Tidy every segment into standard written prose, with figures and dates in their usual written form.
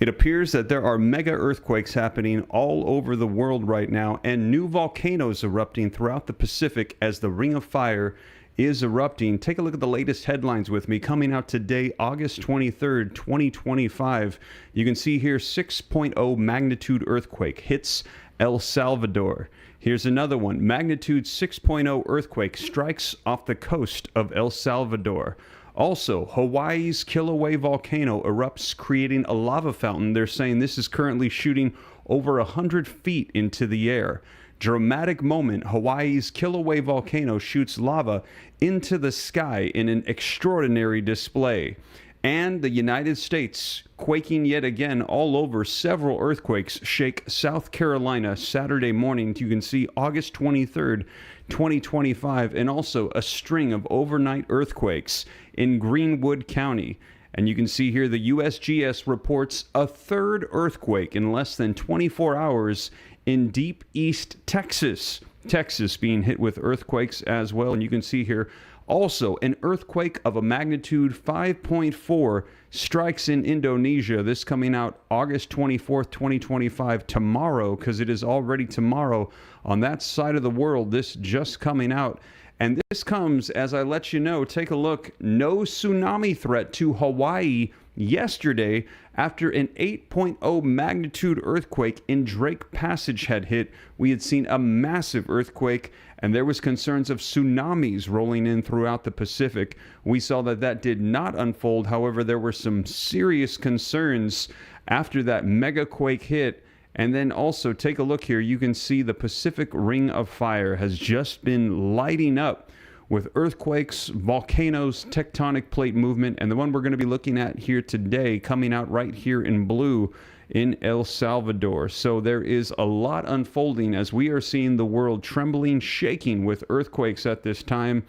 It appears that there are mega earthquakes happening all over the world right now, and new volcanoes erupting throughout the Pacific as the Ring of Fire is erupting. Take a look at the latest headlines with me coming out today, August 23rd, 2025. You can see here 6.0 magnitude earthquake hits El Salvador. Here's another one. Magnitude 6.0 earthquake strikes off the coast of El Salvador. Also, Hawaii's Kilauea volcano erupts, creating a lava fountain. They're saying this is currently shooting over 100 feet into the air. Dramatic moment. Hawaii's Kilauea volcano shoots lava into the sky in an extraordinary display. And the United States quaking yet again all over. Several earthquakes shake South Carolina Saturday morning. You can see August 23rd, 2025, and also a string of overnight earthquakes in Greenwood County. And you can see here the USGS reports a third earthquake in less than 24 hours in deep East Texas. Texas being hit with earthquakes as well. And you can see here also an earthquake of a magnitude 5.4 strikes in Indonesia. This coming out August 24th, 2025, tomorrow, because it is already tomorrow on that side of the world. This just coming out. And this comes, as I let you know, take a look, no tsunami threat to Hawaii yesterday after an 8.0 magnitude earthquake in Drake Passage had hit. We had seen a massive earthquake, and there was concerns of tsunamis rolling in throughout the Pacific. We saw that that did not unfold. However, there were some serious concerns after that mega quake hit. And then also take a look here. You can see the Pacific Ring of Fire has just been lighting up with earthquakes, volcanoes, tectonic plate movement. And the one we're going to be looking at here today coming out right here in blue in El Salvador. So there is a lot unfolding as we are seeing the world trembling, shaking with earthquakes at this time.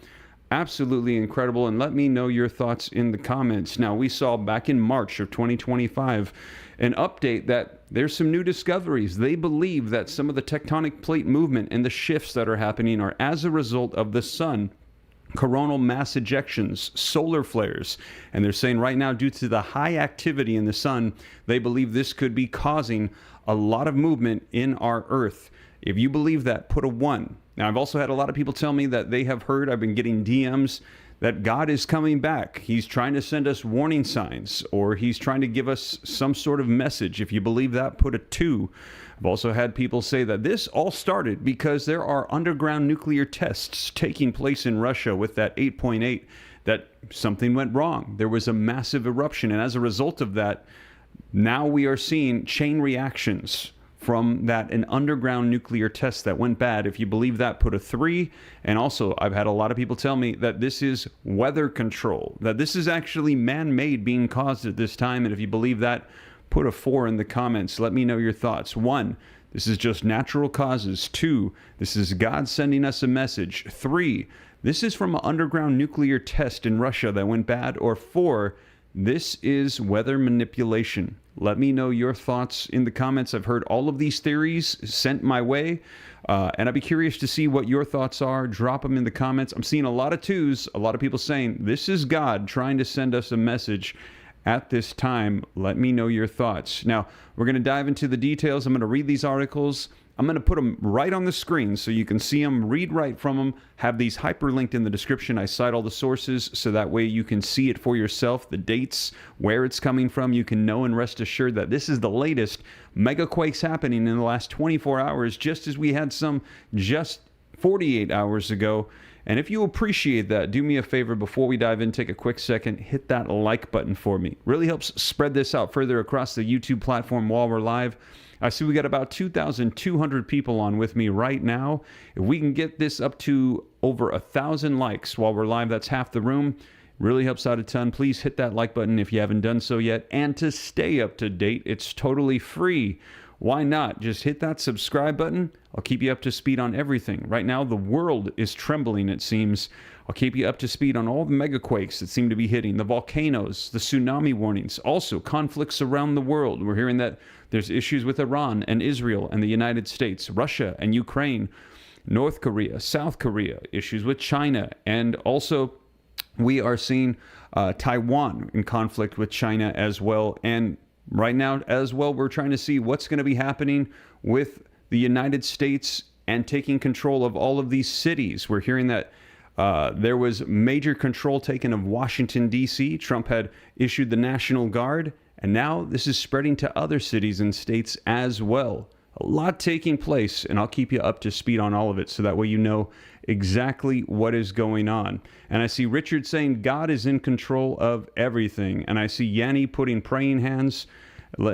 Absolutely incredible. And let me know your thoughts in the comments. Now, we saw back in March of 2025 an update that there's some new discoveries. They believe that some of the tectonic plate movement and the shifts that are happening are as a result of the sun, coronal mass ejections, solar flares. And they're saying right now, due to the high activity in the sun, they believe this could be causing a lot of movement in our Earth. If you believe that, put a 1. Now, I've also had a lot of people tell me that they have heard, I've been getting DMs, that God is coming back. He's trying to send us warning signs, or he's trying to give us some sort of message. If you believe that, put a 2. I've also had people say that this all started because there are underground nuclear tests taking place in Russia with that 8.8, that something went wrong. There was a massive eruption, and as a result of that, now we are seeing chain reactions from that, an underground nuclear test that went bad. If you believe that, put a 3. And also, I've had a lot of people tell me that this is weather control, that this is actually man-made being caused at this time. And if you believe that, put a 4 in the comments. Let me know your thoughts. 1, this is just natural causes. 2, this is God sending us a message. 3, this is from an underground nuclear test in Russia that went bad. Or 4, this is weather manipulation. Let me know your thoughts in the comments. I've heard all of these theories sent my way, and I'd be curious to see what your thoughts are. Drop them in the comments. I'm seeing a lot of 2s, a lot of people saying this is God trying to send us a message at this time. Let me know your thoughts. Now, we're going to dive into the details. I'm going to read these articles. I'm going to put them right on the screen so you can see them, read right from them, have these hyperlinked in the description. I cite all the sources so that way you can see it for yourself, the dates, where it's coming from. You can know and rest assured that this is the latest mega quakes happening in the last 24 hours, just as we had some just 48 hours ago. And if you appreciate that, do me a favor before we dive in, take a quick second, hit that like button for me. Really helps spread this out further across the YouTube platform while we're live. I see we got about 2,200 people on with me right now. If we can get this up to over 1,000 likes while we're live, that's half the room. Really helps out a ton. Please hit that like button if you haven't done so yet. And to stay up to date, it's totally free. Why not? Just hit that subscribe button. I'll keep you up to speed on everything. Right now, the world is trembling, it seems. I'll keep you up to speed on all the megaquakes that seem to be hitting, the volcanoes, the tsunami warnings, also conflicts around the world. We're hearing that there's issues with Iran and Israel and the United States, Russia and Ukraine, North Korea, South Korea, issues with China, and also we are seeing Taiwan in conflict with China as well, and Right now, as well, we're trying to see what's going to be happening with the United States and taking control of all of these cities. We're hearing that there was major control taken of Washington, D.C. Trump had issued the National Guard, and now this is spreading to other cities and states as well. A lot taking place, and I'll keep you up to speed on all of it so that way you know exactly what is going on. And I see Richard saying God is in control of everything. And I see Yanni putting praying hands.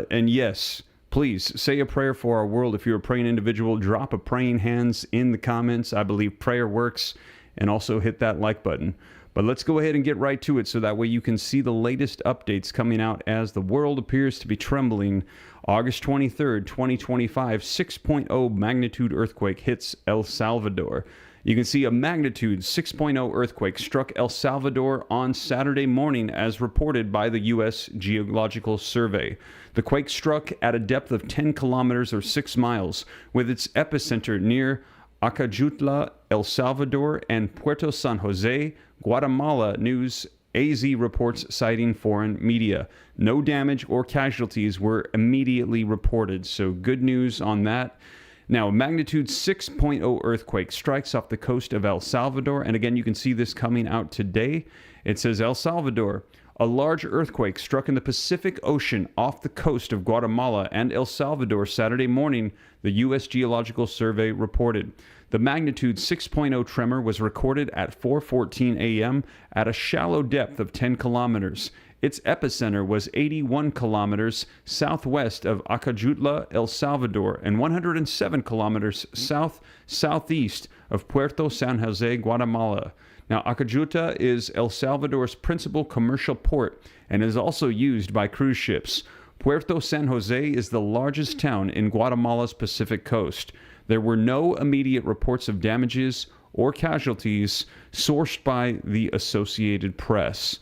And yes, please say a prayer for our world. If you're a praying individual, drop a praying hands in the comments. I believe prayer works. And also hit that like button. But let's go ahead and get right to it so that way you can see the latest updates coming out as the world appears to be trembling. August 23rd, 2025, 6.0 magnitude earthquake hits El Salvador. You can see a magnitude 6.0 earthquake struck El Salvador on Saturday morning as reported by the U.S. Geological Survey. The quake struck at a depth of 10 kilometers or 6 miles with its epicenter near Acajutla, El Salvador, and Puerto San Jose, Guatemala. News AZ reports citing foreign media. No damage or casualties were immediately reported, so good news on that. Now, magnitude 6.0 earthquake strikes off the coast of El Salvador, and again, you can see this coming out today. It says El Salvador. A large earthquake struck in the Pacific Ocean off the coast of Guatemala and El Salvador Saturday morning, the U.S. Geological Survey reported. The magnitude 6.0 tremor was recorded at 4:14 a.m. at a shallow depth of 10 kilometers. Its epicenter was 81 kilometers southwest of Acajutla, El Salvador, and 107 kilometers southeast of Puerto San Jose, Guatemala. Now, Acajutla is El Salvador's principal commercial port and is also used by cruise ships. Puerto San Jose is the largest town in Guatemala's Pacific coast. There were no immediate reports of damages or casualties sourced by the Associated Press.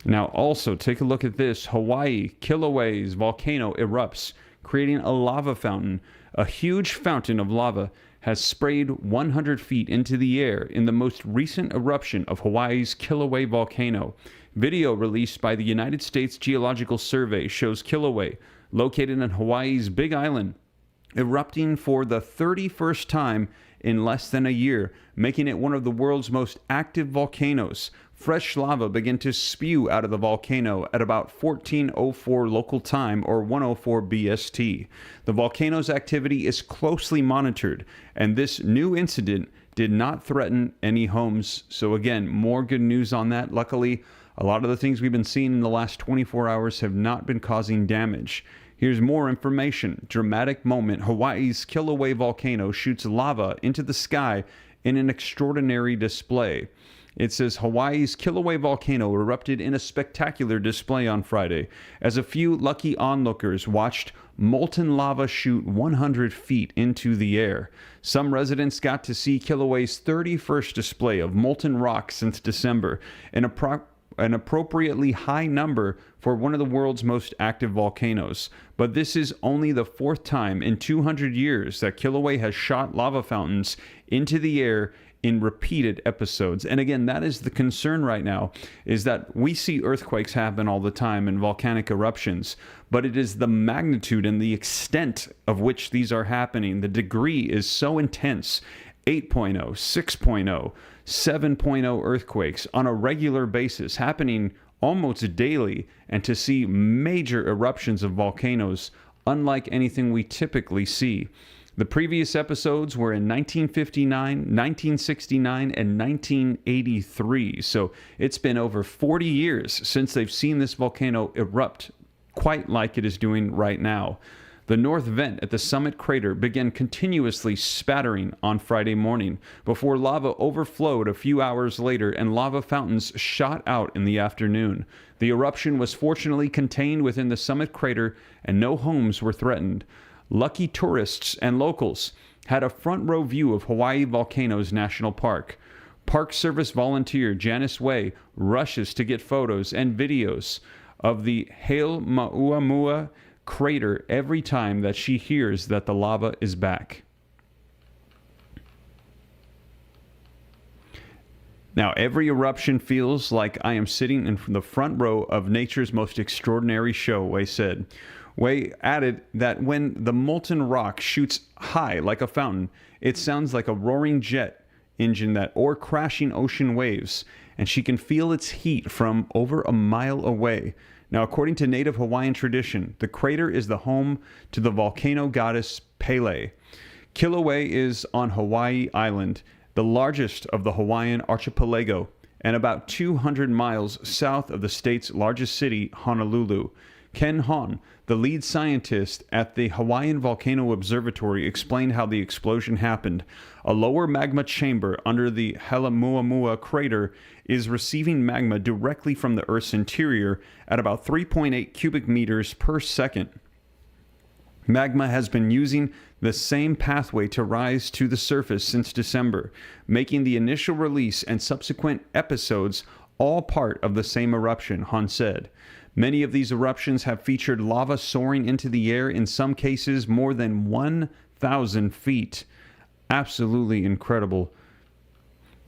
Now, also, take a look at this. Hawaii, Kilauea's volcano erupts, creating a lava fountain. A huge fountain of lava has sprayed 100 feet into the air in the most recent eruption of Hawaii's Kilauea volcano. Video released by the United States Geological Survey shows Kilauea, located in Hawaii's Big Island, erupting for the 31st time in less than a year, making it one of the world's most active volcanoes. Fresh lava began to spew out of the volcano at about 14:04 local time or 1:04 BST. The volcano's activity is closely monitored, and this new incident did not threaten any homes. So again, more good news on that. Luckily, a lot of the things we've been seeing in the last 24 hours have not been causing damage. Here's more information. Dramatic moment. Hawaii's Kilauea volcano shoots lava into the sky in an extraordinary display. It says Hawaii's Kilauea volcano erupted in a spectacular display on Friday as a few lucky onlookers watched molten lava shoot 100 feet into the air. Some residents got to see Kilauea's 31st display of molten rock since December, an appropriately high number for one of the world's most active volcanoes. But this is only the 4th time in 200 years that Kilauea has shot lava fountains into the air in repeated episodes. And again, that is the concern right now, is that we see earthquakes happen all the time and volcanic eruptions, but it is the magnitude and the extent of which these are happening. The degree is so intense. 8.0, 6.0, 7.0 earthquakes on a regular basis happening almost daily, and to see major eruptions of volcanoes unlike anything we typically see. The previous episodes were in 1959, 1969, and 1983. So it's been over 40 years since they've seen this volcano erupt quite like it is doing right now. The north vent at the summit crater began continuously spattering on Friday morning before lava overflowed a few hours later and lava fountains shot out in the afternoon. The eruption was fortunately contained within the summit crater and no homes were threatened. Lucky tourists and locals had a front row view of Hawaii Volcanoes National Park. Park Service volunteer Janice Way rushes to get photos and videos of the Hail Mauamua crater every time that she hears that the lava is back. Now, every eruption feels like I am sitting in the front row of nature's most extraordinary show, Way said. Wei added that when the molten rock shoots high like a fountain, it sounds like a roaring jet engine or crashing ocean waves, and she can feel its heat from over a mile away. Now, according to native Hawaiian tradition, the crater is the home to the volcano goddess Pele. Kilauea is on Hawaii Island, the largest of the Hawaiian archipelago, and about 200 miles south of the state's largest city, Honolulu. Ken Hahn, the lead scientist at the Hawaiian Volcano Observatory, explained how the explosion happened. A lower magma chamber under the Halemaumau crater is receiving magma directly from the Earth's interior at about 3.8 cubic meters per second. Magma has been using the same pathway to rise to the surface since December, making the initial release and subsequent episodes all part of the same eruption, Hahn said. Many of these eruptions have featured lava soaring into the air, in some cases more than 1,000 feet. Absolutely incredible.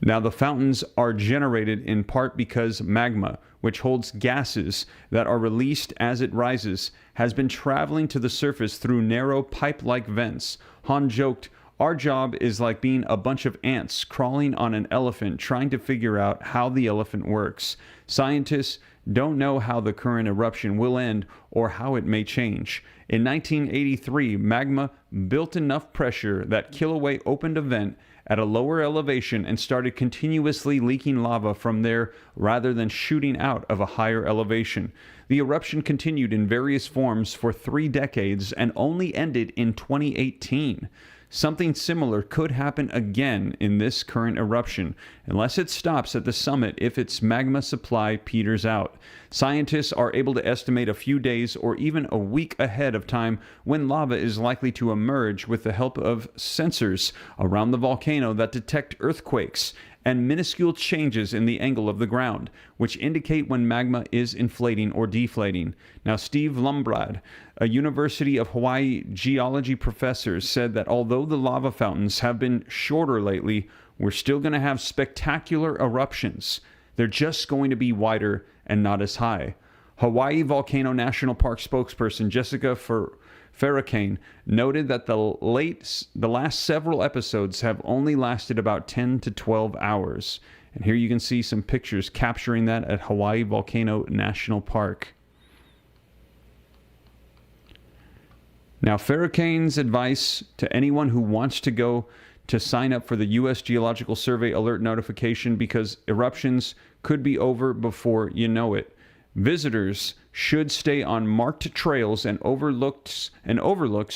Now, the fountains are generated in part because magma, which holds gases that are released as it rises, has been traveling to the surface through narrow pipe-like vents. Hahn joked, "Our job is like being a bunch of ants crawling on an elephant trying to figure out how the elephant works. Scientists don't know how the current eruption will end or how it may change." In 1983, magma built enough pressure that Kilauea opened a vent at a lower elevation and started continuously leaking lava from there rather than shooting out of a higher elevation. The eruption continued in various forms for 3 decades and only ended in 2018. Something similar could happen again in this current eruption, unless it stops at the summit if its magma supply peters out. Scientists are able to estimate a few days or even a week ahead of time when lava is likely to emerge with the help of sensors around the volcano that detect earthquakes and minuscule changes in the angle of the ground, which indicate when magma is inflating or deflating. Now, Steve Lumbrad, a University of Hawaii geology professor, said that although the lava fountains have been shorter lately, we're still going to have spectacular eruptions. They're just going to be wider and not as high. Hawaii Volcano National Park spokesperson Jessica Farrakane noted that the last several episodes have only lasted about 10 to 12 hours. And here you can see some pictures capturing that at Hawaii Volcano National Park. Now, Farrakane's advice to anyone who wants to go to sign up for the U.S. Geological Survey alert notification, because eruptions could be over before you know it. Visitors should stay on marked trails and overlooks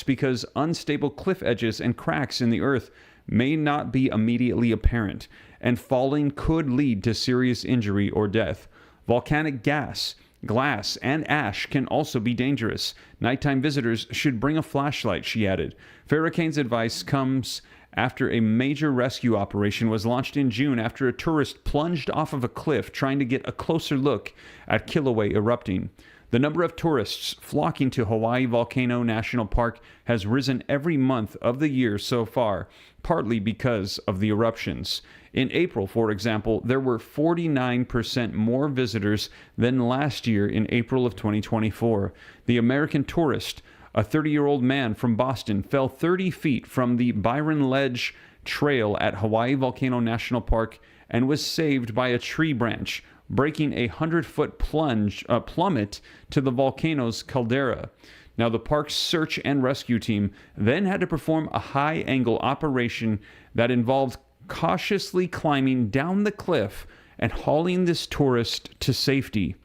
because unstable cliff edges and cracks in the earth may not be immediately apparent, and falling could lead to serious injury or death. Volcanic gas, glass, and ash can also be dangerous. Nighttime visitors should bring a flashlight, she added. Farrakane's advice comes after a major rescue operation was launched in June after a tourist plunged off of a cliff trying to get a closer look at Kilauea erupting. The number of tourists flocking to Hawaii Volcano National Park has risen every month of the year so far, partly because of the eruptions. In April, for example, there were 49% more visitors than last year in April of 2024. The American tourist, a 30-year-old man from Boston, fell 30 feet from the Byron Ledge Trail at Hawaii Volcano National Park and was saved by a tree branch, breaking a 100-foot plummet to the volcano's caldera. Now, the park's search and rescue team then had to perform a high-angle operation that involved cautiously climbing down the cliff and hauling this tourist to safety.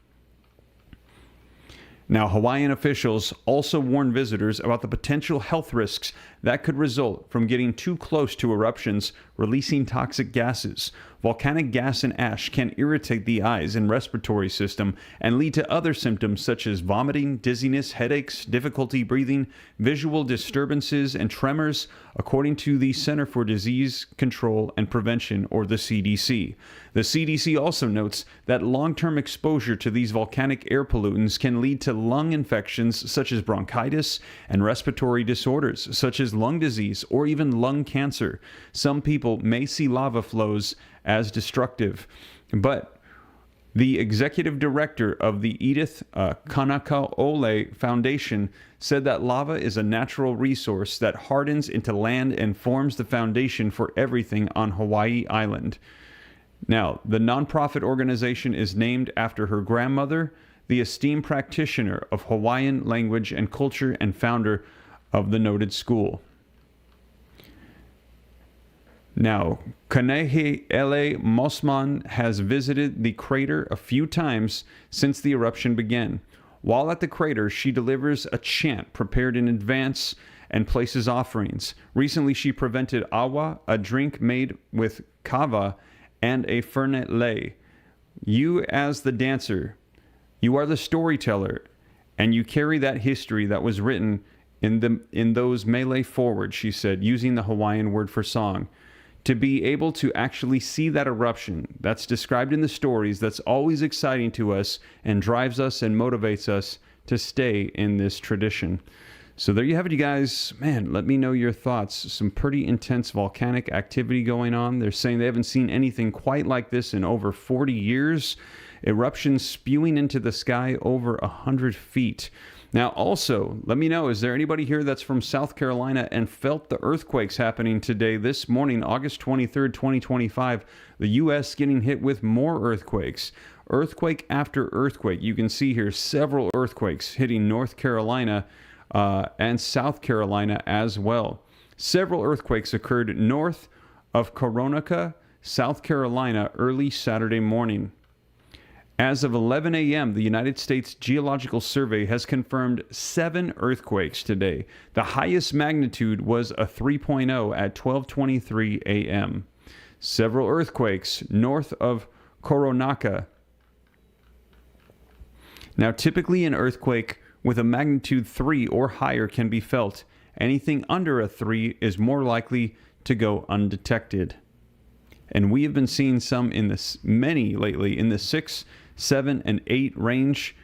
Now, Hawaiian officials also warned visitors about the potential health risks that could result from getting too close to eruptions releasing toxic gases. Volcanic gas and ash can irritate the eyes and respiratory system and lead to other symptoms such as vomiting, dizziness, headaches, difficulty breathing, visual disturbances, and tremors, according to the Center for Disease Control and Prevention, or the CDC. The CDC also notes that long-term exposure to these volcanic air pollutants can lead to lung infections such as bronchitis and respiratory disorders such as lung disease or even lung cancer. Some people may see lava flows as destructive, but The executive director of the Edith Kanakaole Foundation said that lava is a natural resource that hardens into land and forms the foundation for everything on Hawaii Island. Now, the nonprofit organization is named after her grandmother, the esteemed practitioner of Hawaiian language and culture and founder of the noted school. Now, Kanehele Mosman has visited the crater a few times since the eruption began. While at the crater, she delivers a chant prepared in advance and places offerings. Recently, she presented awa, a drink made with kava, and a fernet lei. You as the dancer, you are the storyteller, and you carry that history that was written in those mele forward, she said, using the Hawaiian word for song. To be able to actually see that eruption that's described in the stories, that's always exciting to us and drives us and motivates us to stay in this tradition. So there you have it, you guys. Man, let me know your thoughts. Some pretty intense volcanic activity going on. They're saying they haven't seen anything quite like this in over 40 years. Eruptions spewing into the sky over 100 feet. Now, also, let me know, is there anybody here that's from South Carolina and felt the earthquakes happening today, this morning, August 23rd, 2025, the U.S. getting hit with more earthquakes. Earthquake after earthquake. You can see here several earthquakes hitting North Carolina and South Carolina as well. Several earthquakes occurred north of Coronacua, South Carolina, early Saturday morning. As of 11 a.m., the United States Geological Survey has confirmed 7 earthquakes today. The highest magnitude was a 3.0 at 12:23 a.m. Several earthquakes north of Coronacua. Now, typically an earthquake with a magnitude 3 or higher can be felt. Anything under a 3 is more likely to go undetected. And we have been seeing some in this, many lately, in the 6, 7, and 8 range.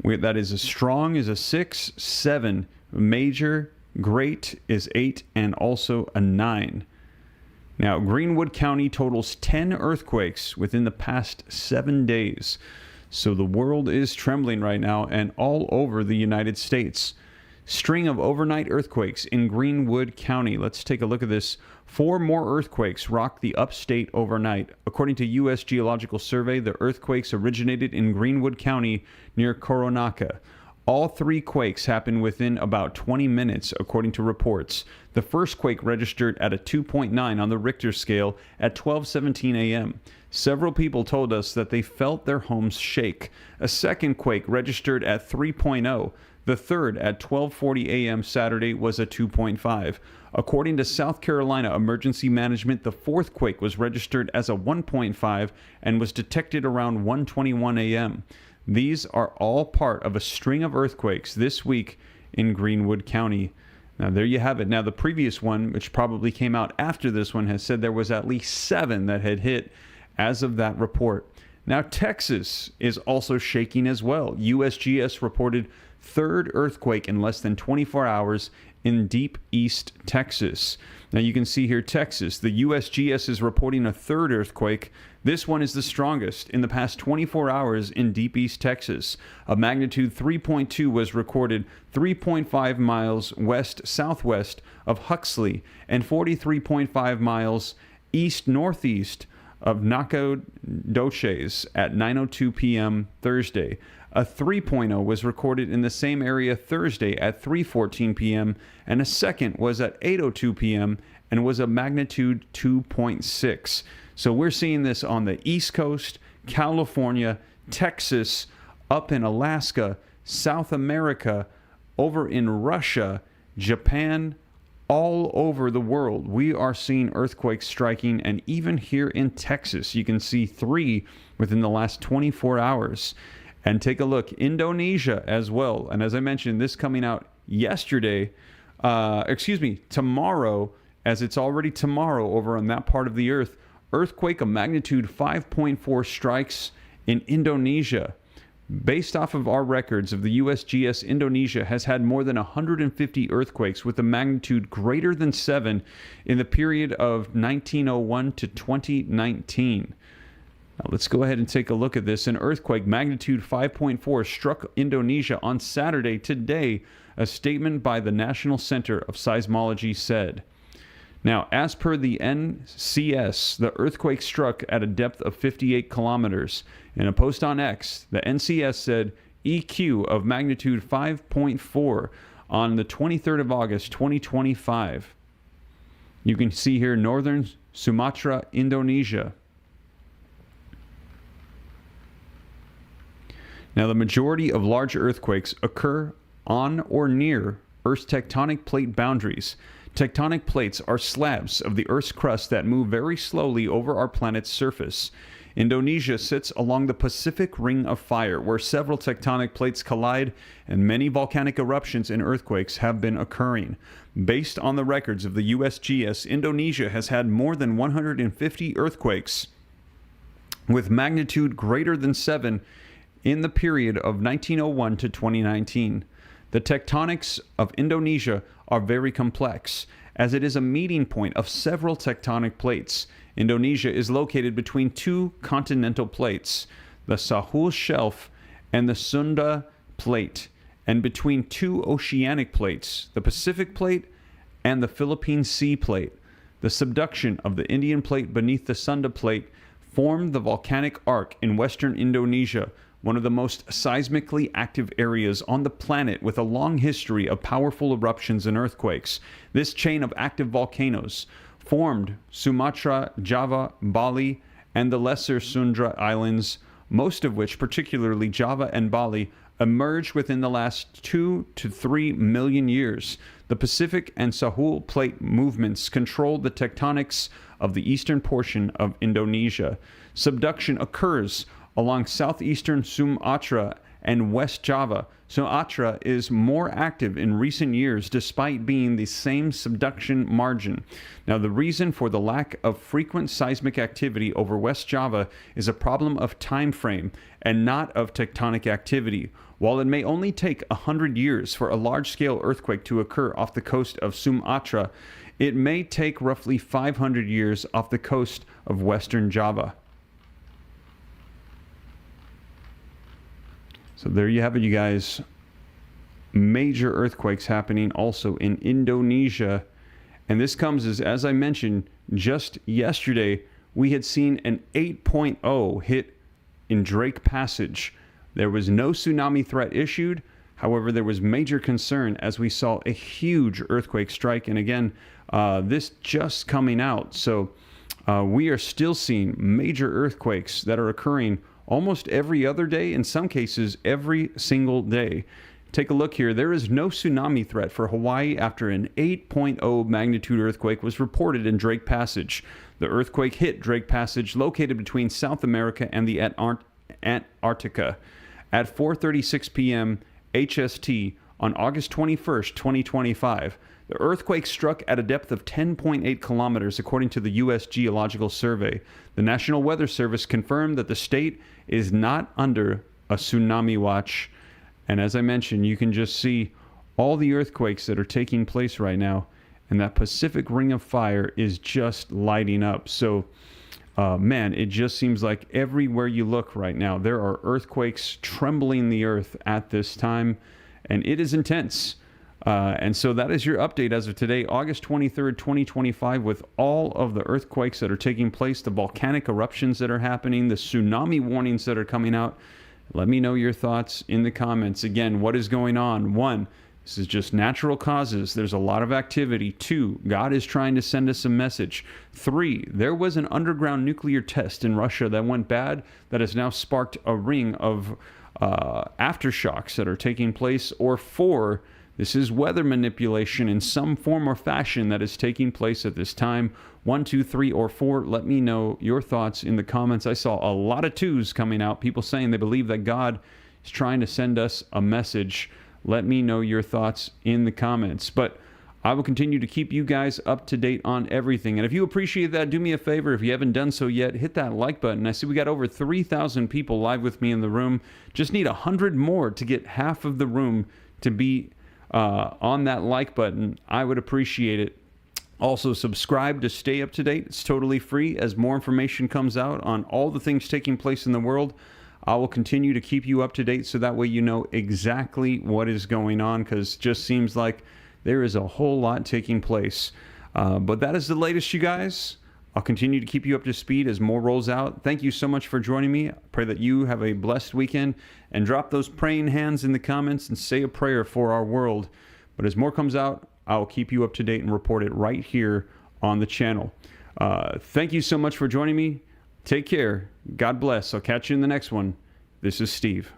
That is as strong as a 6, 7, major, great is 8, and also a 9. Now, Greenwood County totals 10 earthquakes within the past 7 days. So the world is trembling right now and all over the United States. String of overnight earthquakes in Greenwood County. Let's take a look at this. 4 more earthquakes rocked the upstate overnight. According to U.S. Geological Survey, the earthquakes originated in Greenwood County near Coronacua. All 3 quakes happened within about 20 minutes, according to reports. The first quake registered at a 2.9 on the Richter scale at 12:17 a.m. Several people told us that they felt their homes shake. A second quake registered at 3.0. The third at 12:40 a.m. Saturday was a 2.5. According to South Carolina Emergency Management, the fourth quake was registered as a 1.5 and was detected around 1:21 a.m. These are all part of a string of earthquakes this week in Greenwood County. Now, there you have it. Now, the previous one, which probably came out after this one, has said there was at least 7 that had hit as of that report. Now, Texas is also shaking as well. USGS reported 3rd earthquake in less than 24 hours in Deep East Texas. Now, you can see here Texas. The USGS is reporting a 3rd earthquake. This one is the strongest in the past 24 hours in Deep East Texas. A magnitude 3.2 was recorded 3.5 miles west-southwest of Huxley and 43.5 miles east-northeast of Nacogdoches at 9:02 p.m. Thursday. A 3.0 was recorded in the same area Thursday at 3:14 p.m. and a second was at 8:02 p.m. and was a magnitude 2.6. So we're seeing this on the East Coast, California, Texas, up in Alaska, South America, over in Russia, Japan, all over the world. We are seeing earthquakes striking, and even here in Texas, you can see 3 within the last 24 hours. And take a look, Indonesia as well. And as I mentioned, this coming out yesterday, tomorrow, as it's already tomorrow over on that part of the earth. Earthquake of magnitude 5.4 strikes in Indonesia. Based off of our records of the USGS, Indonesia has had more than 150 earthquakes with a magnitude greater than 7 in the period of 1901 to 2019. Now, let's go ahead and take a look at this. An earthquake magnitude 5.4 struck Indonesia on Saturday. Today, a statement by the National Center of Seismology said. Now, as per the NCS, the earthquake struck at a depth of 58 kilometers. In a post on X, the NCS said EQ of magnitude 5.4 on the 23rd of August, 2025. You can see here northern Sumatra, Indonesia. Now, the majority of large earthquakes occur on or near Earth's tectonic plate boundaries. Tectonic plates are slabs of the Earth's crust that move very slowly over our planet's surface. Indonesia sits along the Pacific Ring of Fire, where several tectonic plates collide and many volcanic eruptions and earthquakes have been occurring. Based on the records of the USGS, Indonesia has had more than 150 earthquakes with magnitude greater than 7 in the period of 1901 to 2019. The tectonics of Indonesia are very complex, as it is a meeting point of several tectonic plates. Indonesia is located between two continental plates, the Sahul Shelf and the Sunda Plate, and between two oceanic plates, the Pacific Plate and the Philippine Sea Plate. The subduction of the Indian Plate beneath the Sunda Plate formed the volcanic arc in western Indonesia, one of the most seismically active areas on the planet with a long history of powerful eruptions and earthquakes. This chain of active volcanoes formed Sumatra, Java, Bali, and the Lesser Sunda Islands, most of which, particularly Java and Bali, emerged within the last 2 to 3 million years. The Pacific and Sahul Plate movements controlled the tectonics of the eastern portion of Indonesia. Subduction occurs along southeastern Sumatra and West Java. Sumatra is more active in recent years despite being the same subduction margin. Now, the reason for the lack of frequent seismic activity over West Java is a problem of time frame and not of tectonic activity. While it may only take 100 years for a large-scale earthquake to occur off the coast of Sumatra, it may take roughly 500 years off the coast of Western Java. So there you have it, you guys. Major earthquakes happening also in Indonesia. And this comes as I mentioned, just yesterday, we had seen an 8.0 hit in Drake Passage. There was no tsunami threat issued. However, there was major concern as we saw a huge earthquake strike. And again, this just coming out. So we are still seeing major earthquakes that are occurring almost every other day, in some cases every single day. Take a look here. There is no tsunami threat for Hawaii after an 8.0 magnitude earthquake was reported in Drake Passage. The earthquake hit Drake Passage, located between South America and the Antarctica, at 4:36 p.m. HST on August 21st, 2025. The earthquake struck at a depth of 10.8 kilometers, according to the U.S. Geological Survey. The National Weather Service confirmed that the state is not under a tsunami watch. And as I mentioned, you can just see all the earthquakes that are taking place right now. And that Pacific Ring of Fire is just lighting up. So, man, it just seems like everywhere you look right now, there are earthquakes trembling the earth at this time. And it is intense. And so that is your update as of today, August 23rd, 2025, with all of the earthquakes that are taking place, the volcanic eruptions that are happening, the tsunami warnings that are coming out. Let me know your thoughts in the comments. Again, what is going on? 1, this is just natural causes. There's a lot of activity. 2, God is trying to send us a message. 3, there was an underground nuclear test in Russia that went bad that has now sparked a ring of aftershocks that are taking place. Or 4, this is weather manipulation in some form or fashion that is taking place at this time. 1, 2, 3, or 4. Let me know your thoughts in the comments. I saw a lot of 2s coming out. People saying they believe that God is trying to send us a message. Let me know your thoughts in the comments. But I will continue to keep you guys up to date on everything. And if you appreciate that, do me a favor. If you haven't done so yet, hit that like button. I see we got over 3,000 people live with me in the room. Just need 100 more to get half of the room to be on that like button. I would appreciate it. Also, subscribe to stay up to date. It's totally free. As more information comes out on all the things taking place in the world, I will continue to keep you up to date so that way you know exactly what is going on, because it just seems like there is a whole lot taking place. But that is the latest, you guys. I'll continue to keep you up to speed as more rolls out. Thank you so much for joining me. I pray that you have a blessed weekend, and drop those praying hands in the comments and say a prayer for our world. But as more comes out, I'll keep you up to date and report it right here on the channel. Thank you so much for joining me. Take care. God bless. I'll catch you in the next one. This is Steve.